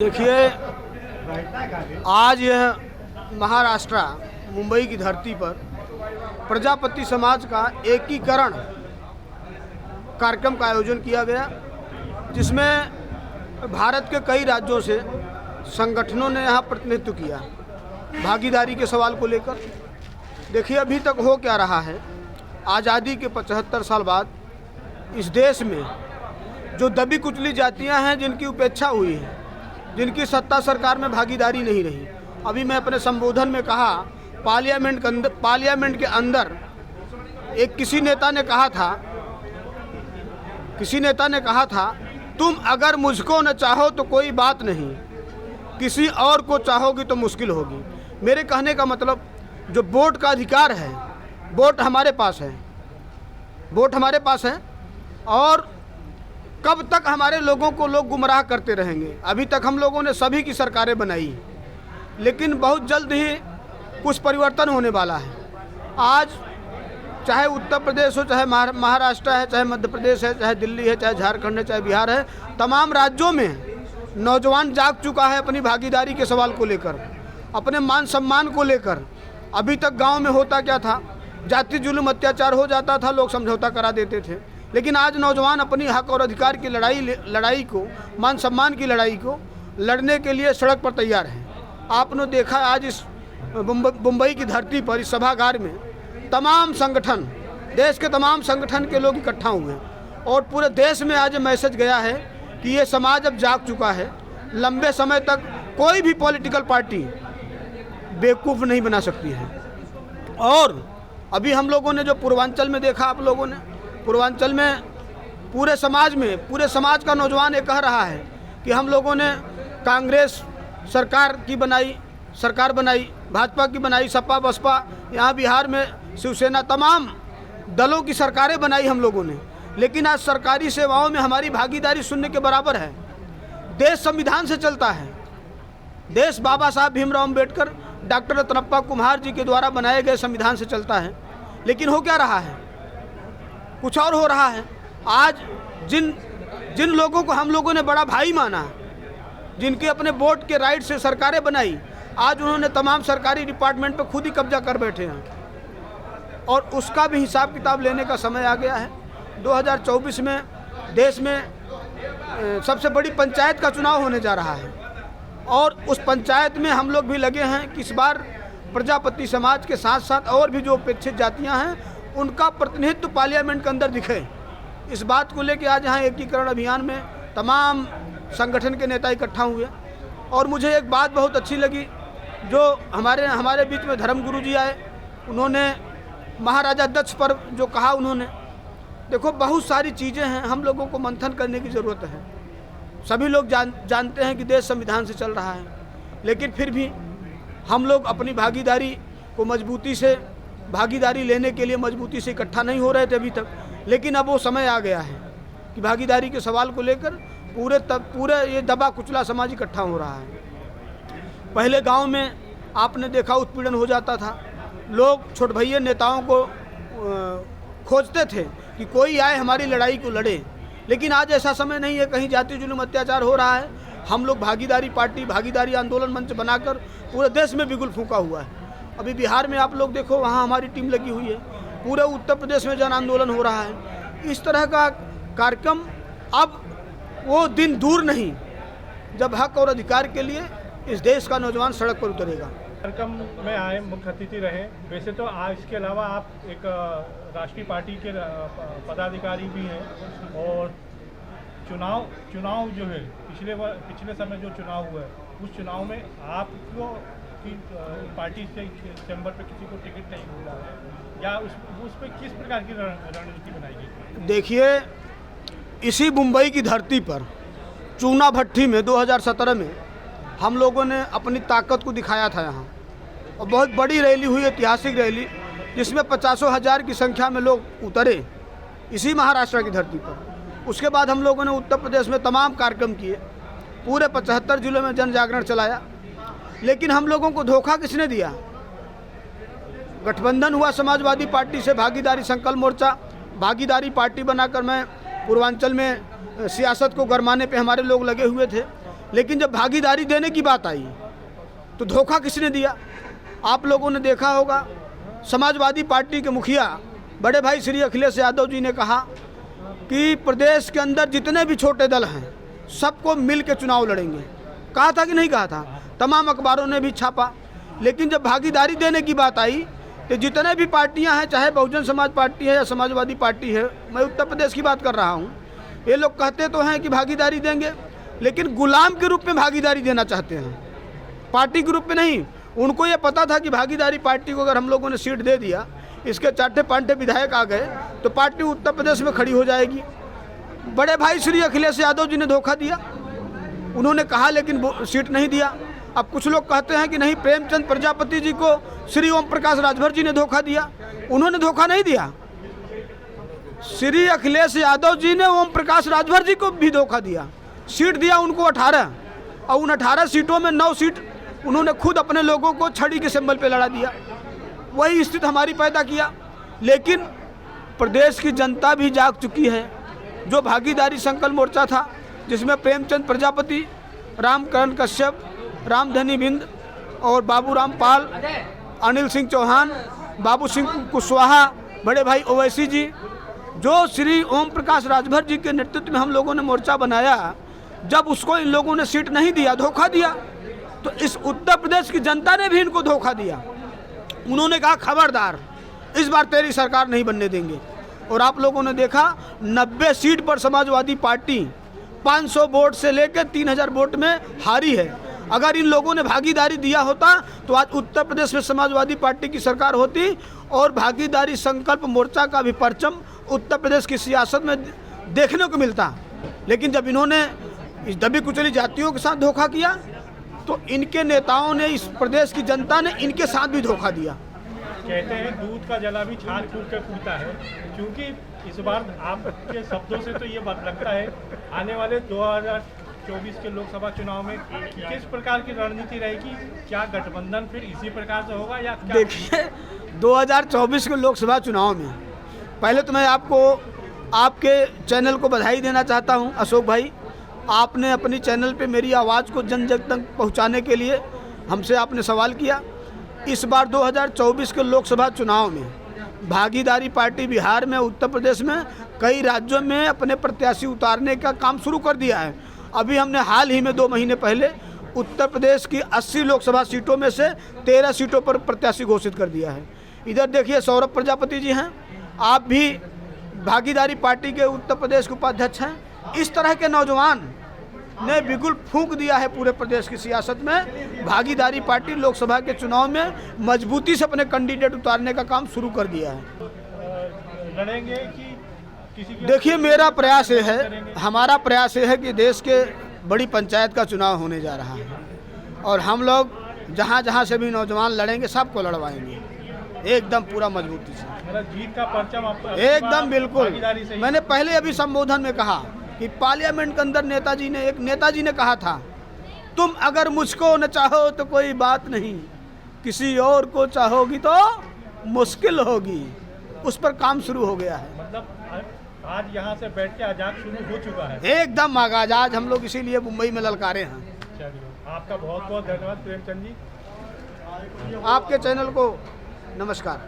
देखिए, आज यह महाराष्ट्र मुंबई की धरती पर प्रजापति समाज का एकीकरण कार्यक्रम का आयोजन किया गया, जिसमें भारत के कई राज्यों से संगठनों ने यहाँ प्रतिनिधित्व किया भागीदारी के सवाल को लेकर। देखिए, अभी तक हो क्या रहा है। आज़ादी के 75 साल बाद इस देश में जो दबी कुचली जातियाँ हैं, जिनकी उपेक्षा हुई है, जिनकी सत्ता सरकार में भागीदारी नहीं रही। अभी मैं अपने संबोधन में कहा, पार्लियामेंट के अंदर एक किसी नेता ने कहा था, तुम अगर मुझको न चाहो तो कोई बात नहीं, किसी और को चाहोगी तो मुश्किल होगी। मेरे कहने का मतलब, जो वोट का अधिकार है, वोट हमारे पास है और कब तक हमारे लोगों को लोग गुमराह करते रहेंगे। अभी तक हम लोगों ने सभी की सरकारें बनाई, लेकिन बहुत जल्द ही कुछ परिवर्तन होने वाला है। आज चाहे उत्तर प्रदेश हो, चाहे महाराष्ट्र है, चाहे मध्य प्रदेश है, चाहे दिल्ली है, चाहे झारखंड है, चाहे बिहार है, तमाम राज्यों में नौजवान जाग चुका है अपनी भागीदारी के सवाल को लेकर, अपने मान सम्मान को लेकर। अभी तक गाँव में होता क्या था, जाति जुल्म अत्याचार हो जाता था, लोग समझौता करा देते थे। लेकिन आज नौजवान अपनी हक और अधिकार की लड़ाई को, मान सम्मान की लड़ाई को लड़ने के लिए सड़क पर तैयार हैं। आपने देखा, आज इस मुंबई की धरती पर, इस सभागार में तमाम संगठन, देश के तमाम संगठन के लोग इकट्ठा हुए हैं और पूरे देश में आज मैसेज गया है कि ये समाज अब जाग चुका है। लंबे समय तक कोई भी पॉलिटिकल पार्टी बेवकूफ़ नहीं बना सकती है। और अभी हम लोगों ने जो पूर्वांचल में देखा, आप लोगों ने पूर्वांचल में पूरे समाज का नौजवान ये कह रहा है कि हम लोगों ने कांग्रेस सरकार बनाई, भाजपा की बनाई, सपा बसपा, यहाँ बिहार में शिवसेना, तमाम दलों की सरकारें बनाई हम लोगों ने, लेकिन आज सरकारी सेवाओं में हमारी भागीदारी शून्य के बराबर है। देश संविधान से चलता है। देश बाबा साहब भीमराव अम्बेडकर, डॉक्टर रत्नप्पा कुम्हार जी के द्वारा बनाए गए संविधान से चलता है। लेकिन हो क्या रहा है, कुछ और हो रहा है। आज जिन लोगों को हम लोगों ने बड़ा भाई माना, जिनके अपने वोट के राइट से सरकारें बनाई, आज उन्होंने तमाम सरकारी डिपार्टमेंट पर खुद ही कब्जा कर बैठे हैं और उसका भी हिसाब किताब लेने का समय आ गया है। 2024 में देश में सबसे बड़ी पंचायत का चुनाव होने जा रहा है और उस पंचायत में हम लोग भी लगे हैं कि इस बार प्रजापति समाज के साथ साथ और भी जो उपेक्षित जातियाँ हैं, उनका प्रतिनिधित्व पार्लियामेंट के अंदर दिखे। इस बात को लेकर आज यहाँ एकीकरण अभियान में तमाम संगठन के नेता इकट्ठा हुए और मुझे एक बात बहुत अच्छी लगी, जो हमारे बीच में धर्मगुरु जी आए, उन्होंने महाराजा दक्ष पर जो कहा, उन्होंने देखो, बहुत सारी चीज़ें हैं, हम लोगों को मंथन करने की ज़रूरत है। सभी लोग जानते हैं कि देश संविधान से चल रहा है, लेकिन फिर भी हम लोग अपनी भागीदारी लेने के लिए मजबूती से इकट्ठा नहीं हो रहे थे अभी तक। लेकिन अब वो समय आ गया है कि भागीदारी के सवाल को लेकर पूरे ये दबा कुचला समाज इकट्ठा हो रहा है। पहले गांव में आपने देखा उत्पीड़न हो जाता था, लोग छोट भैया नेताओं को खोजते थे कि कोई आए हमारी लड़ाई को लड़े। लेकिन आज ऐसा समय नहीं है, कहीं जाति जुल्म अत्याचार हो रहा है। हम लोग भागीदारी आंदोलन मंच बनाकर पूरे देश में बिगुल फूंका हुआ है। अभी बिहार में आप लोग देखो, वहाँ हमारी टीम लगी हुई है। पूरे उत्तर प्रदेश में जन आंदोलन हो रहा है। इस तरह का कार्यक्रम, अब वो दिन दूर नहीं जब हक और अधिकार के लिए इस देश का नौजवान सड़क पर उतरेगा। कार्यक्रम में आए मुख्य अतिथि रहे। वैसे तो आज इसके अलावा आप एक राष्ट्रीय पार्टी के पदाधिकारी भी हैं और चुनाव जो है पिछले समय जो चुनाव हुआ है, उस चुनाव में आपको की पार्टी से चैम्बर पे किसी को टिकट नहीं मिला है, या उस पर किस प्रकार की रणनीति बनाई गई? देखिए, इसी मुंबई की धरती पर चूना भट्टी में 2017 में हम लोगों ने अपनी ताकत को दिखाया था यहाँ, और बहुत बड़ी रैली हुई, ऐतिहासिक रैली, जिसमें 50,000 की संख्या में लोग उतरे इसी महाराष्ट्र की धरती पर। उसके बाद हम लोगों ने उत्तर प्रदेश में तमाम कार्यक्रम किए, पूरे 75 जिलों में जन जागरण चलाया। लेकिन हम लोगों को धोखा किसने दिया? गठबंधन हुआ समाजवादी पार्टी से, भागीदारी संकल्प मोर्चा, भागीदारी पार्टी बनाकर मैं पूर्वांचल में सियासत को गरमाने पे हमारे लोग लगे हुए थे। लेकिन जब भागीदारी देने की बात आई तो धोखा किसने दिया? आप लोगों ने देखा होगा, समाजवादी पार्टी के मुखिया बड़े भाई श्री अखिलेश यादव जी ने कहा कि प्रदेश के अंदर जितने भी छोटे दल हैं सबको मिल के चुनाव लड़ेंगे। कहा था कि नहीं कहा था? तमाम अखबारों ने भी छापा। लेकिन जब भागीदारी देने की बात आई तो जितने भी पार्टियां हैं, चाहे बहुजन समाज पार्टी है या समाजवादी पार्टी है, मैं उत्तर प्रदेश की बात कर रहा हूं, ये लोग कहते तो हैं कि भागीदारी देंगे, लेकिन गुलाम के रूप में भागीदारी देना चाहते हैं, पार्टी के रूप में नहीं। उनको ये पता था कि भागीदारी पार्टी को अगर हम लोगों ने सीट दे दिया, इसके चाटे पांटे विधायक आ गए तो पार्टी उत्तर प्रदेश में खड़ी हो जाएगी। बड़े भाई श्री अखिलेश यादव जी ने धोखा दिया, उन्होंने कहा लेकिन सीट नहीं दिया। अब कुछ लोग कहते हैं कि नहीं, प्रेमचंद प्रजापति जी को श्री ओम प्रकाश राजभर जी ने धोखा दिया। उन्होंने धोखा नहीं दिया, श्री अखिलेश यादव जी ने ओम प्रकाश राजभर जी को भी धोखा दिया। सीट दिया उनको 18, और उन 18 सीटों में 9 सीट उन्होंने खुद अपने लोगों को छड़ी के सिंबल पे लड़ा दिया। वही स्थिति हमारी पैदा किया। लेकिन प्रदेश की जनता भी जाग चुकी है। जो भागीदारी संकल्प मोर्चा था, जिसमें प्रेमचंद प्रजापति, रामकरण कश्यप, रामधनी बिंद और बाबूराम पाल, अनिल सिंह चौहान, बाबू सिंह कुशवाहा, बड़े भाई ओवैसी जी, जो श्री ओम प्रकाश राजभर जी के नेतृत्व में हम लोगों ने मोर्चा बनाया, जब उसको इन लोगों ने सीट नहीं दिया, धोखा दिया, तो इस उत्तर प्रदेश की जनता ने भी इनको धोखा दिया। उन्होंने कहा खबरदार, इस बार तेरी सरकार नहीं बनने देंगे। और आप लोगों ने देखा 90 सीट पर समाजवादी पार्टी 500 वोट से लेकर 3000 वोट में हारी है। अगर इन लोगों ने भागीदारी दिया होता तो आज उत्तर प्रदेश में समाजवादी पार्टी की सरकार होती और भागीदारी संकल्प मोर्चा का भी परचम उत्तर प्रदेश की सियासत में देखने को मिलता। लेकिन जब इन्होंने इस दबी कुचली जातियों के साथ धोखा किया तो इनके नेताओं ने, इस प्रदेश की जनता ने इनके साथ भी धोखा दिया। कहते हैं दूध का जला भी छाछ फूट कर फूटता है, क्योंकि इस बार आपके शब्दों से तो ये बात लगता है आने वाले 2024 के लोकसभा चुनाव में किस प्रकार की रणनीति रहेगी? क्या गठबंधन फिर इसी प्रकार से होगा या क्या? देखिए 2024 के लोकसभा चुनाव में पहले तो मैं आपको आपके चैनल को बधाई देना चाहता हूं। अशोक भाई, आपने अपनी चैनल पे मेरी आवाज़ को जन जन तक पहुंचाने के लिए हमसे आपने सवाल किया। इस बार 2024 के लोकसभा चुनाव में भागीदारी पार्टी बिहार में, उत्तर प्रदेश में, कई राज्यों में अपने प्रत्याशी उतारने का काम शुरू कर दिया है। अभी हमने हाल ही में 2 महीने पहले उत्तर प्रदेश की 80 लोकसभा सीटों में से 13 सीटों पर प्रत्याशी घोषित कर दिया है। इधर देखिए सौरभ प्रजापति जी हैं, आप भी भागीदारी पार्टी के उत्तर प्रदेश के उपाध्यक्ष हैं। इस तरह के नौजवान ने बिल्कुल फूंक दिया है पूरे प्रदेश की सियासत में। भागीदारी पार्टी लोकसभा के चुनाव में मजबूती से अपने कैंडिडेट उतारने का काम शुरू कर दिया है। लड़ेंगे कि किसी के? देखिए मेरा प्रयास ये है, हमारा प्रयास ये है कि देश के बड़ी पंचायत का चुनाव होने जा रहा है और हम लोग जहाँ जहाँ से भी नौजवान लड़ेंगे सबको लड़वाएंगे एकदम पूरा मजबूती से। मतलब जीत का परचम आपको एकदम बिल्कुल। भागीदारी से ही? मैंने पहले अभी संबोधन में कहा कि पार्लियामेंट के अंदर एक नेताजी ने कहा था, तुम अगर मुझको न चाहो तो कोई बात नहीं, किसी और को चाहोगी तो मुश्किल होगी। उस पर काम शुरू हो गया है। मतलब आज यहाँ से बैठ के आजाद शुरू हो चुका है एकदम आगाज। आज हम लोग इसीलिए मुंबई में ललकारे हैं। चलिए, आपका बहुत बहुत धन्यवाद प्रेमचंद जी। आपके चैनल को नमस्कार।